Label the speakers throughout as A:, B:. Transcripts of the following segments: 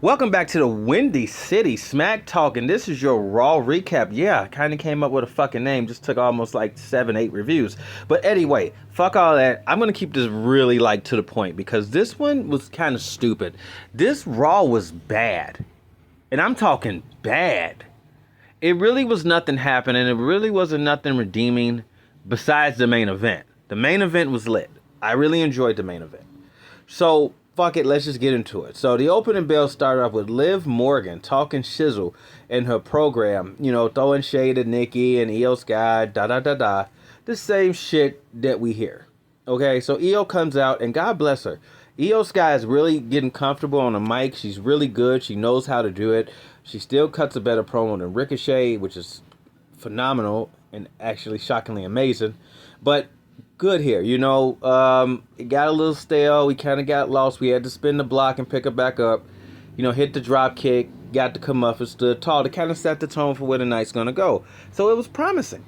A: Welcome back to the Windy City Smack Talk, and this is your Raw recap. Yeah, I kind of came up with a fucking name, just took almost like 7-8 reviews. But anyway, fuck all that. I'm going to keep this really like to the point because this one was kind of stupid. This Raw was bad, and I'm talking bad. It really was nothing happening. It really wasn't nothing redeeming besides the main event. The main event was lit. I really enjoyed the main event. So fuck it, let's just get into it. So the opening bell started off with Liv Morgan talking shizzle in her program, throwing shade at Nikki and Io Sky, da-da-da-da. The same shit that we hear. Okay, so Io comes out, and God bless her. Io Sky is really getting comfortable on the mic. She's really good. She knows how to do it. She still cuts a better promo than Ricochet, which is phenomenal and actually shockingly amazing. But good here, it got a little stale. We kind of got lost. We had to spin the block and pick it back up. Hit the drop kick, got the comeuppance, stood tall to kind of set the tone for where the night's gonna go. So it was promising.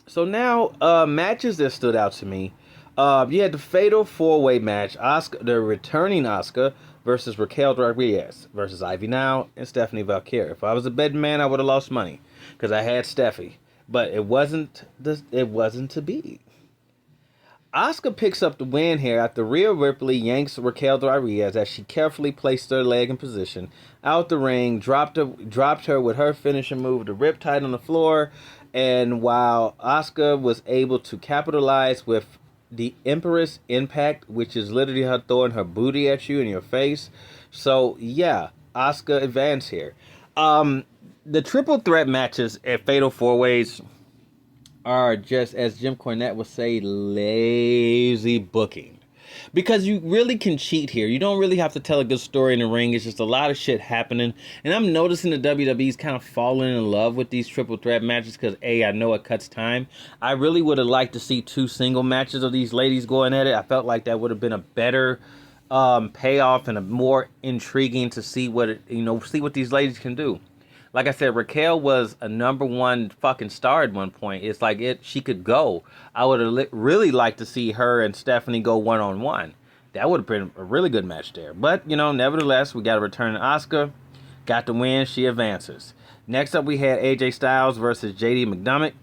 A: So now, matches that stood out to me. You had the fatal 4-way match. The returning Asuka versus Raquel Rodriguez versus Ivy Now and Stephanie Valkyrie. If I was a betting man, I would have lost money because I had Steffi. But it wasn't to be. Asuka picks up the win here after Rhea Ripley yanks Raquel Rodriguez as she carefully placed her leg in position out the ring, dropped her with her finishing move, the Riptide on the floor, and while Asuka was able to capitalize with the Empress Impact, which is literally her throwing her booty at you in your face. So yeah, Asuka advanced here. The triple threat matches at Fatal 4-Ways are just, as Jim Cornette would say, lazy booking. Because you really can cheat here. You don't really have to tell a good story in the ring. It's just a lot of shit happening. And I'm noticing the WWE's kind of falling in love with these triple threat matches because, A, I know it cuts time. I really would have liked to see 2 single matches of these ladies going at it. I felt like that would have been a better payoff and a more intriguing to see what these ladies can do. Like I said, Raquel was a #1 fucking star at one point. It's like she could go. I would have really liked to see her and Stephanie go one-on-one. That would have been a really good match there. But, nevertheless, we got a return to Asuka. Got the win. She advances. Next up, we had AJ Styles versus JD McDonough.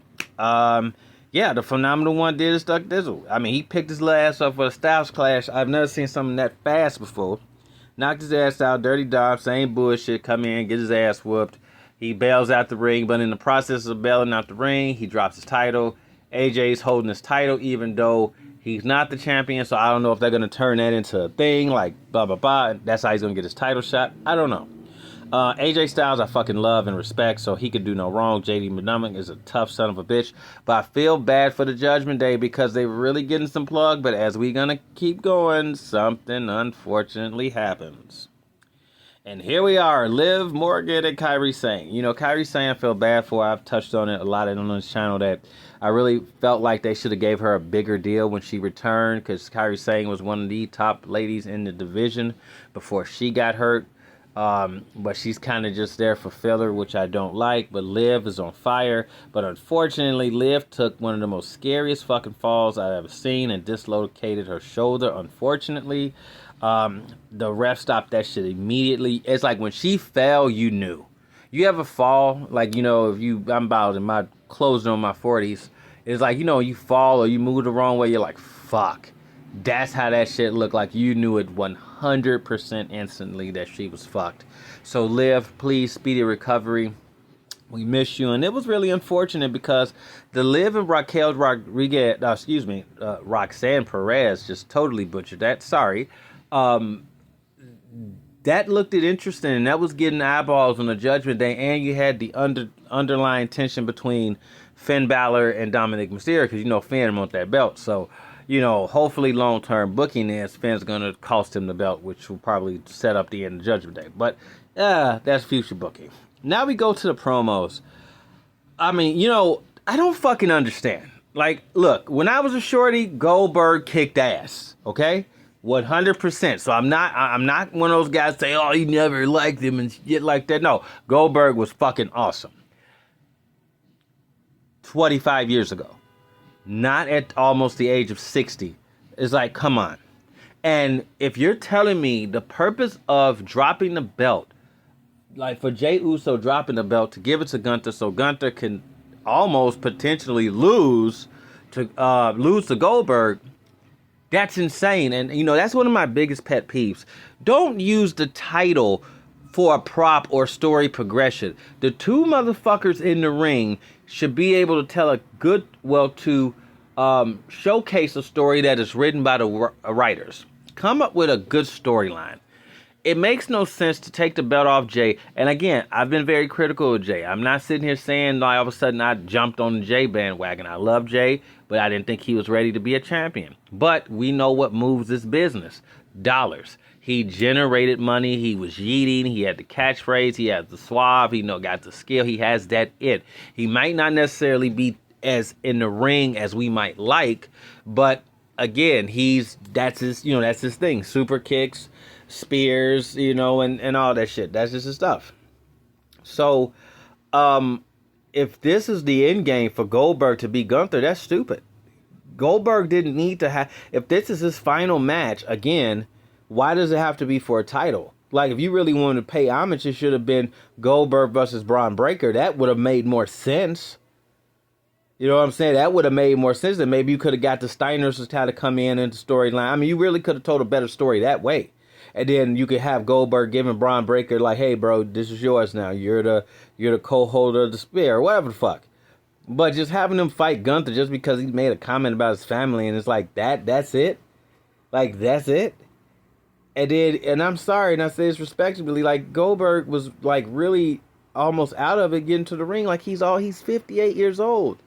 A: The phenomenal one did stuck dizzle. I mean, he picked his little ass up for a Styles clash. I've never seen something that fast before. Knocked his ass out. Dirty Dom. Same bullshit. Come in. Get his ass whooped. He bails out the ring, but in the process of bailing out the ring, he drops his title. AJ's holding his title, even though he's not the champion, so I don't know if they're going to turn that into a thing, like blah, blah, blah. That's how he's going to get his title shot. I don't know. AJ Styles, I fucking love and respect, so he could do no wrong. JD McDonough is a tough son of a bitch, but I feel bad for the Judgment Day because they were really getting some plug, but as we're going to keep going, something unfortunately happens. And here we are, Liv Morgan and Kairi Sane. Kairi Sane I feel bad for. I've touched on it a lot on this channel that I really felt like they should have gave her a bigger deal when she returned because Kairi Sane was one of the top ladies in the division before she got hurt. But she's kind of just there for filler, which I don't like. But Liv is on fire. But unfortunately, Liv took one of the most scariest fucking falls I've ever seen and dislocated her shoulder, unfortunately. The ref stopped that shit immediately. It's like when she fell, you knew. You ever fall, like, I'm about in my closing on my 40s. It's like, you fall or you move the wrong way, you're like, fuck. That's how that shit looked like. You knew it 100% instantly that she was fucked. So Liv, please, speedy recovery. We miss you. And it was really unfortunate because the Liv and Raquel Rodriguez, Roxanne Perez just totally butchered that. Sorry. That looked interesting, and that was getting eyeballs on the Judgment Day, and you had the underlying tension between Finn Balor and Dominic Mysterio, because, Finn wants that belt, so, hopefully long-term booking is Finn's going to cost him the belt, which will probably set up the end of Judgment Day, but, that's future booking. Now we go to the promos. I mean, I don't fucking understand. Like, look, when I was a shorty, Goldberg kicked ass, okay? 100%. So I'm not one of those guys say, oh, you never liked him and shit like that. No, Goldberg was fucking awesome. 25 years ago. Not at almost the age of 60. It's like, come on. And if you're telling me the purpose of dropping the belt, like for Jey Uso dropping the belt to give it to Gunther so Gunther can almost potentially lose to Goldberg, that's insane. And, you know, that's one of my biggest pet peeves. Don't use the title for a prop or story progression. The two motherfuckers in the ring should be able to tell to showcase a story that is written by the writers. Come up with a good storyline. It makes no sense to take the belt off Jey. And again, I've been very critical of Jey. I'm not sitting here saying all of a sudden I jumped on the Jey bandwagon. I love Jey, but I didn't think he was ready to be a champion. But we know what moves this business. Dollars. He generated money. He was yeeting. He had the catchphrase. He had the suave. He got the skill. He has that it. He might not necessarily be as in the ring as we might like, but again, that's his thing. Super kicks, spears, and all that shit. That's just his stuff. So, if this is the end game for Goldberg to beat Gunther, that's stupid. Goldberg didn't need to have. If this is his final match, again, why does it have to be for a title? Like, if you really wanted to pay homage, it should have been Goldberg versus Braun Breaker. That would have made more sense. You know what I'm saying? That would have made more sense. And maybe you could have got the Steiners to try to come in the storyline. I mean, you really could have told a better story that way. And then you could have Goldberg giving Braun Breaker like, "Hey, bro, this is yours now. You're the co-holder of the spear," or whatever the fuck. But just having him fight Gunther just because he made a comment about his family, and it's like that's it? Like, that's it? And I'm sorry, and I say this respectfully, like, Goldberg was like really almost out of it getting to the ring. Like, he's 58 years old.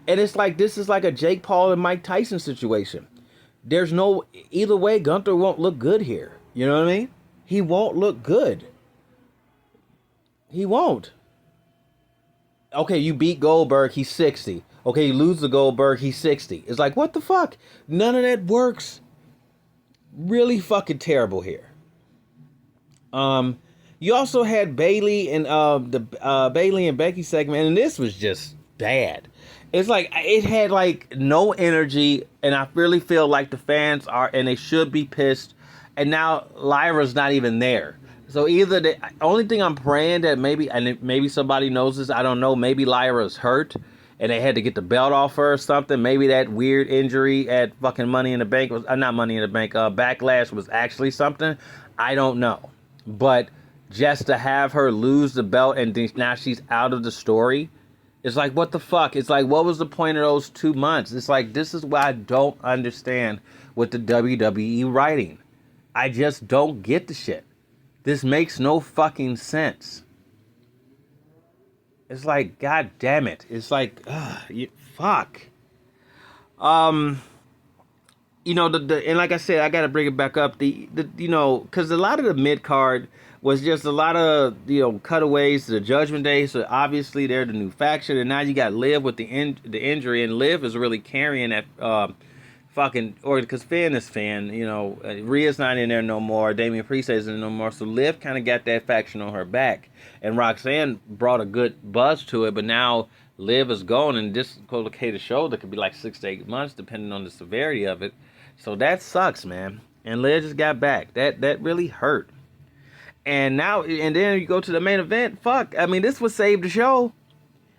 A: And it's like, this is like a Jake Paul and Mike Tyson situation. There's no, either way, Gunther won't look good here. You know what I mean? He won't look good. He won't. Okay, you beat Goldberg, he's 60. Okay, you lose to Goldberg, he's 60. It's like, what the fuck? None of that works. Really fucking terrible here. You also had Bayley and the Bayley and Becky segment, and this was just bad. It's like, it had like no energy, and I really feel like the fans are, and they should be pissed. And now Lyra's not even there. So either the only thing I'm praying that maybe somebody knows this, I don't know, maybe Lyra's hurt and they had to get the belt off her or something. Maybe that weird injury at fucking Money in the Bank was not Money in the Bank. Backlash was actually something. I don't know, but just to have her lose the belt and now she's out of the story. It's like, what the fuck? It's like, what was the point of those 2 months? It's like, this is why I don't understand with the WWE writing. I just don't get the shit. This makes no fucking sense. It's like, god damn it. It's like, fuck. And like I said, I gotta bring it back up. Because a lot of the mid card was just a lot of cutaways to the Judgment Day. So obviously they're the new faction, and now you got Liv with the injury, and Liv is really carrying that because Finn is Finn. Rhea's not in there no more. Damian Priest isn't in no more. So Liv kind of got that faction on her back, and Roxanne brought a good buzz to it. But now Liv is gone, and dislocated shoulder could be like 6 to 8 months, depending on the severity of it. So that sucks, man. And Liv just got back. That really hurt. And then you go to the main event. Fuck. I mean, this would save the show.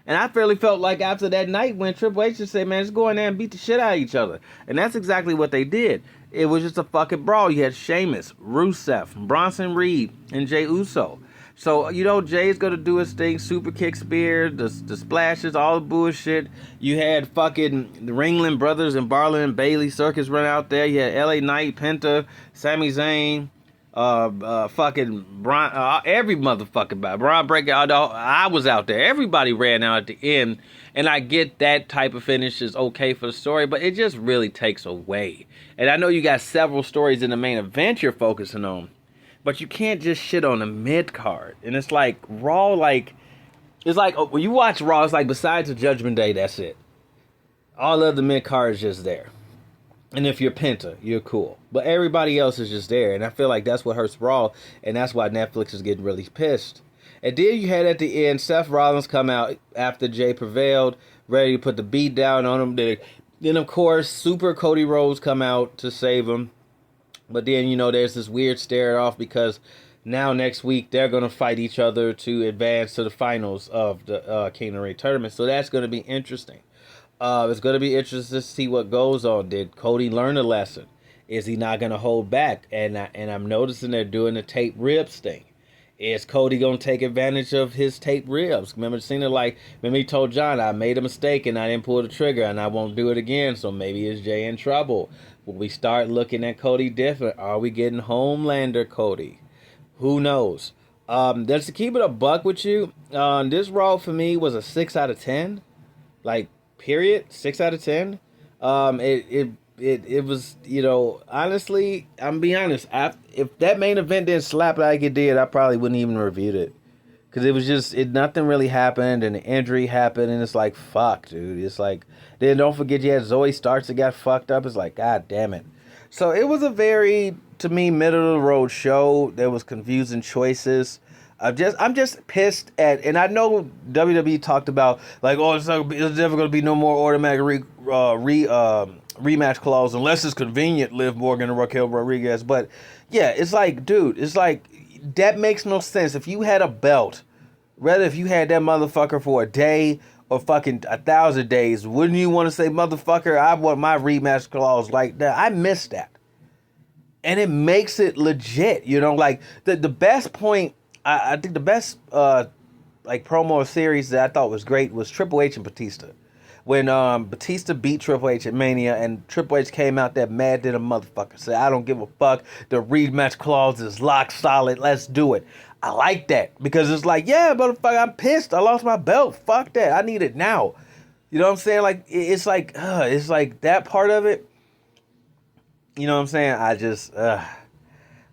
A: And I fairly felt like after that night when Triple H just said, man, just go in there and beat the shit out of each other. And that's exactly what they did. It was just a fucking brawl. You had Sheamus, Rusev, Bronson Reed, and Jey Uso. So, Jay's going to do his thing, super kick spear, the splashes, all the bullshit. You had fucking the Ringling Brothers and Barlin and Bailey Circus run out there. You had LA Knight, Penta, Sami Zayn, fucking Braun, every motherfucking body. Braun Breaker, I was out there. Everybody ran out at the end. And I get that type of finish is okay for the story, but it just really takes away. And I know you got several stories in the main event you're focusing on, but you can't just shit on the mid card. And it's like Raw, it's like when you watch Raw, it's like besides the Judgment Day, that's it. All of the mid card is just there. And if you're Penta, you're cool. But everybody else is just there. And I feel like that's what hurts Raw. And that's why Netflix is getting really pissed. And then you had at the end, Seth Rollins come out after Jay prevailed, ready to put the beat down on him. Then of course, Super Cody Rhodes come out to save him. But then, you know, there's this weird stare off because now next week they're going to fight each other to advance to the finals of the King of the Ring tournament. So that's going to be interesting. It's going to be interesting to see what goes on. Did Cody learn a lesson? Is he not going to hold back? And I'm noticing they're doing the tape ribs thing. Is Cody going to take advantage of his tape ribs? Remember he told John, I made a mistake and I didn't pull the trigger and I won't do it again. So maybe is Jey in trouble? Will we start looking at Cody different? Are we getting Homelander Cody? Who knows? Just to keep it a buck with you, this Raw for me was a 6 out of 10. Like, period. 6 out of 10. It was, you know, honestly, I'm being honest. If that main event didn't slap like it did, I probably wouldn't even reviewed it. Because it was just, nothing really happened, and the injury happened, and it's like, fuck, dude. It's like, then don't forget you had Zoe Starks that got fucked up. It's like, god damn it. So it was a very, to me, middle of the road show. There was confusing choices. I'm just pissed at, and I know WWE talked about, like, oh, it's never going to be no more automatic rematch clause unless it's convenient, Liv Morgan and Raquel Rodriguez. But yeah, it's like, dude, it's like, that makes no sense. If you had a belt, rather if you had that motherfucker for a day or fucking 1,000 days, wouldn't you want to say, motherfucker, I want my rematch clause like that? I miss that. And it makes it legit, you know, like the best point, I think the best like promo series that I thought was great was Triple H and Batista. When Batista beat Triple H at Mania and Triple H came out there mad than a motherfucker. Said, I don't give a fuck. The rematch clause is lock solid. Let's do it. I like that because it's like, yeah, motherfucker, I'm pissed. I lost my belt. Fuck that. I need it now. You know what I'm saying? Like, it's like that part of it. You know what I'm saying? I just, but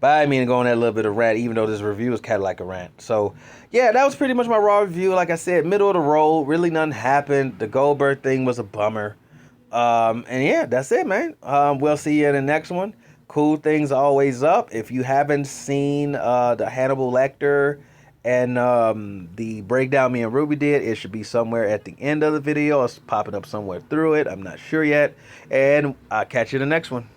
A: I didn't mean to go on that little bit of rant, even though this review is kind of like a rant. So, yeah, that was pretty much my Raw review. Like I said, middle of the road. Really nothing happened. The Goldberg thing was a bummer. And yeah, that's it, man. We'll see you in the next one. Cool things always up. If you haven't seen the Hannibal Lecter and the breakdown me and Ruby did, it should be somewhere at the end of the video. It's popping up somewhere through it. I'm not sure yet. And I'll catch you in the next one.